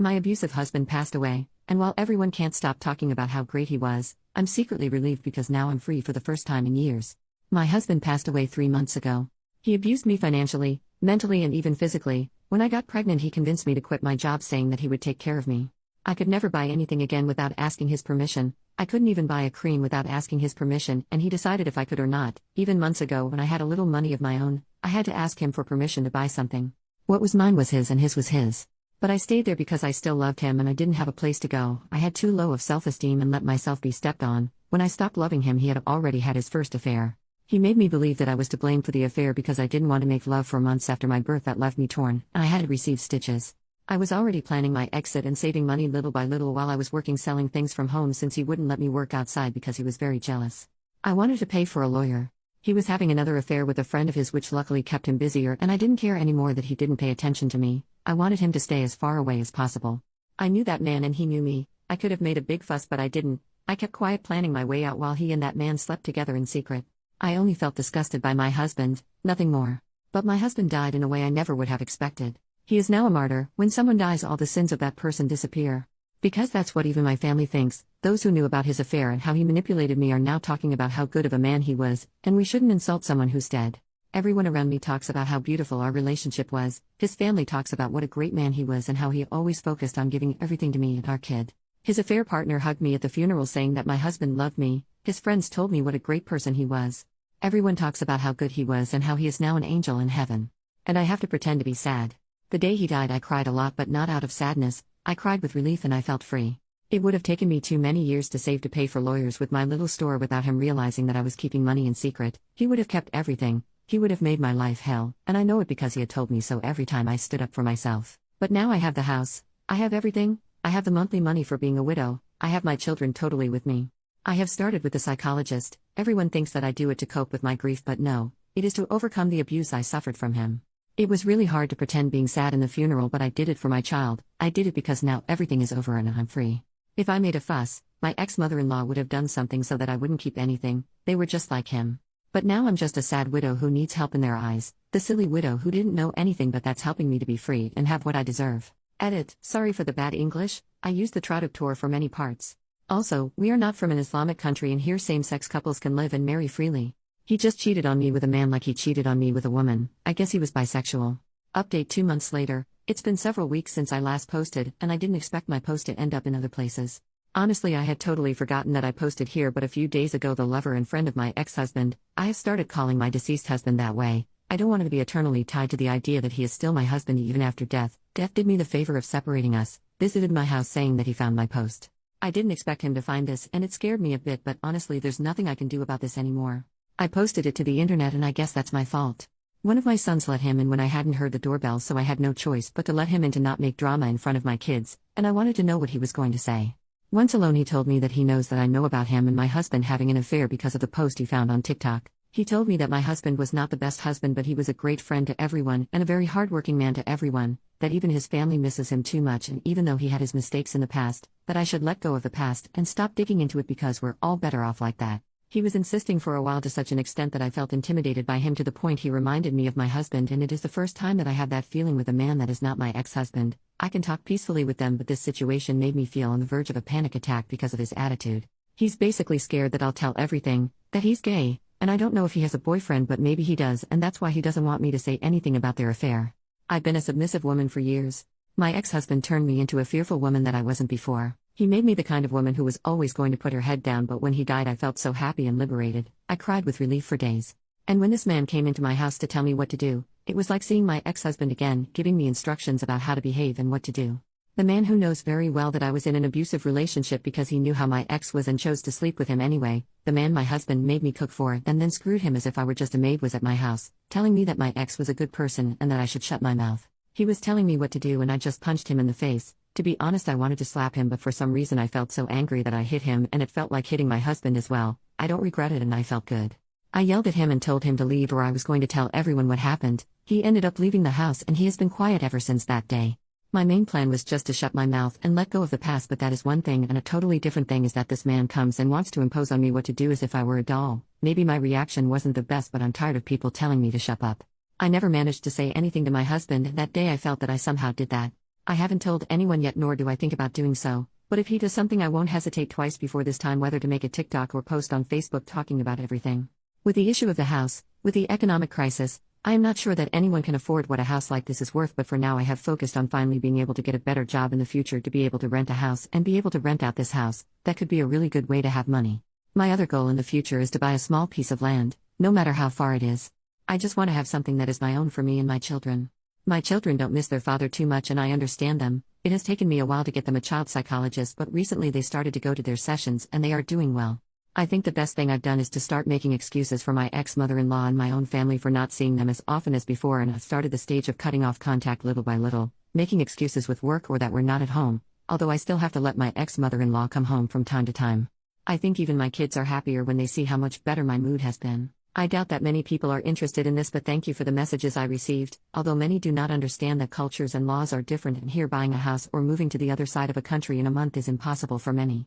My abusive husband passed away, and while everyone can't stop talking about how great he was, I'm secretly relieved because now I'm free for the first time in years. My husband passed away 3 months ago. He abused me financially, mentally, and even physically. When I got pregnant, he convinced me to quit my job, saying that he would take care of me. I could never buy anything again without asking his permission. I couldn't even buy a cream without asking his permission, and he decided if I could or not. Even months ago, when I had a little money of my own, I had to ask him for permission to buy something. What was mine was his and his was his. But I stayed there because I still loved him and I didn't have a place to go. I had too low of self-esteem and let myself be stepped on. When I stopped loving him, he had already had his first affair. He made me believe that I was to blame for the affair because I didn't want to make love for months after my birth. That left me torn, and I had to receive stitches. I was already planning my exit and saving money little by little while I was working selling things from home, since he wouldn't let me work outside because he was very jealous. I wanted to pay for a lawyer. He was having another affair with a friend of his, which luckily kept him busier, and I didn't care anymore that he didn't pay attention to me. I wanted him to stay as far away as possible. I knew that man and he knew me. I could have made a big fuss, but I didn't. I kept quiet, planning my way out while he and that man slept together in secret. I only felt disgusted by my husband, nothing more. But my husband died in a way I never would have expected. He is now a martyr. When someone dies, all the sins of that person disappear. Because that's what even my family thinks. Those who knew about his affair and how he manipulated me are now talking about how good of a man he was, and we shouldn't insult someone who's dead. Everyone around me talks about how beautiful our relationship was. His family talks about what a great man he was and how he always focused on giving everything to me and our kid. His affair partner hugged me at the funeral, saying that my husband loved me. His friends told me what a great person he was. Everyone talks about how good he was and how he is now an angel in heaven. And I have to pretend to be sad. The day he died, I cried a lot, but not out of sadness. I cried with relief and I felt free. It would have taken me too many years to save to pay for lawyers with my little store without him realizing that I was keeping money in secret. He would have kept everything. He would have made my life hell, and I know it because he had told me so every time I stood up for myself. But now I have the house. I have everything. I have the monthly money for being a widow. I have my children totally with me. I have started with a psychologist. Everyone thinks that I do it to cope with my grief, but no, it is to overcome the abuse I suffered from him. It was really hard to pretend being sad in the funeral, but I did it for my child. I did it because now everything is over and I'm free. If I made a fuss, my ex-mother-in-law would have done something so that I wouldn't keep anything. They were just like him. But now I'm just a sad widow who needs help in their eyes, the silly widow who didn't know anything, but that's helping me to be free and have what I deserve. Edit, sorry for the bad English, I used the traductor for many parts. Also, we are not from an Islamic country and here same-sex couples can live and marry freely. He just cheated on me with a man like he cheated on me with a woman. I guess he was bisexual. Update 2 months later. It's been several weeks since I last posted, and I didn't expect my post to end up in other places. Honestly, I had totally forgotten that I posted here, but a few days ago the lover and friend of my ex-husband, I have started calling my deceased husband that way. I don't want him to be eternally tied to the idea that he is still my husband even after death. Death did me the favor of separating us, visited my house saying that he found my post. I didn't expect him to find this and it scared me a bit, but honestly there's nothing I can do about this anymore. I posted it to the internet and I guess that's my fault. One of my sons let him in when I hadn't heard the doorbell, so I had no choice but to let him in to not make drama in front of my kids, and I wanted to know what he was going to say. Once alone he told me that he knows that I know about him and my husband having an affair because of the post he found on TikTok. He told me that my husband was not the best husband, but he was a great friend to everyone and a very hardworking man to everyone, that even his family misses him too much, and even though he had his mistakes in the past, that I should let go of the past and stop digging into it because we're all better off like that. He was insisting for a while to such an extent that I felt intimidated by him to the point he reminded me of my husband, and it is the first time that I have that feeling with a man that is not my ex-husband. I can talk peacefully with them, but this situation made me feel on the verge of a panic attack because of his attitude. He's basically scared that I'll tell everything, that he's gay, and I don't know if he has a boyfriend, but maybe he does, and that's why he doesn't want me to say anything about their affair. I've been a submissive woman for years. My ex-husband turned me into a fearful woman that I wasn't before. He made me the kind of woman who was always going to put her head down, but when he died I felt so happy and liberated. I cried with relief for days. And when this man came into my house to tell me what to do, it was like seeing my ex-husband again, giving me instructions about how to behave and what to do. The man who knows very well that I was in an abusive relationship because he knew how my ex was and chose to sleep with him anyway. The man my husband made me cook for and then screwed him as if I were just a maid was at my house, telling me that my ex was a good person and that I should shut my mouth. He was telling me what to do and I just punched him in the face. To be honest, I wanted to slap him, but for some reason I felt so angry that I hit him, and it felt like hitting my husband as well. I don't regret it and I felt good. I yelled at him and told him to leave or I was going to tell everyone what happened. He ended up leaving the house and he has been quiet ever since that day. My main plan was just to shut my mouth and let go of the past, but that is one thing, and a totally different thing is that this man comes and wants to impose on me what to do as if I were a doll. Maybe my reaction wasn't the best, but I'm tired of people telling me to shut up. I never managed to say anything to my husband, and that day I felt that I somehow did that. I haven't told anyone yet, nor do I think about doing so, but if he does something, I won't hesitate twice before this time whether to make a TikTok or post on Facebook talking about everything. With the issue of the house, with the economic crisis, I am not sure that anyone can afford what a house like this is worth, but for now I have focused on finally being able to get a better job in the future to be able to rent a house and be able to rent out this house. That could be a really good way to have money. My other goal in the future is to buy a small piece of land, no matter how far it is. I just want to have something that is my own for me and my children. My children don't miss their father too much, and I understand them. It has taken me a while to get them a child psychologist, but recently they started to go to their sessions and they are doing well. I think the best thing I've done is to start making excuses for my ex-mother-in-law and my own family for not seeing them as often as before, and I've started the stage of cutting off contact little by little, making excuses with work or that we're not at home, although I still have to let my ex-mother-in-law come home from time to time. I think even my kids are happier when they see how much better my mood has been. I doubt that many people are interested in this, but thank you for the messages I received, although many do not understand that cultures and laws are different, and here buying a house or moving to the other side of a country in a month is impossible for many.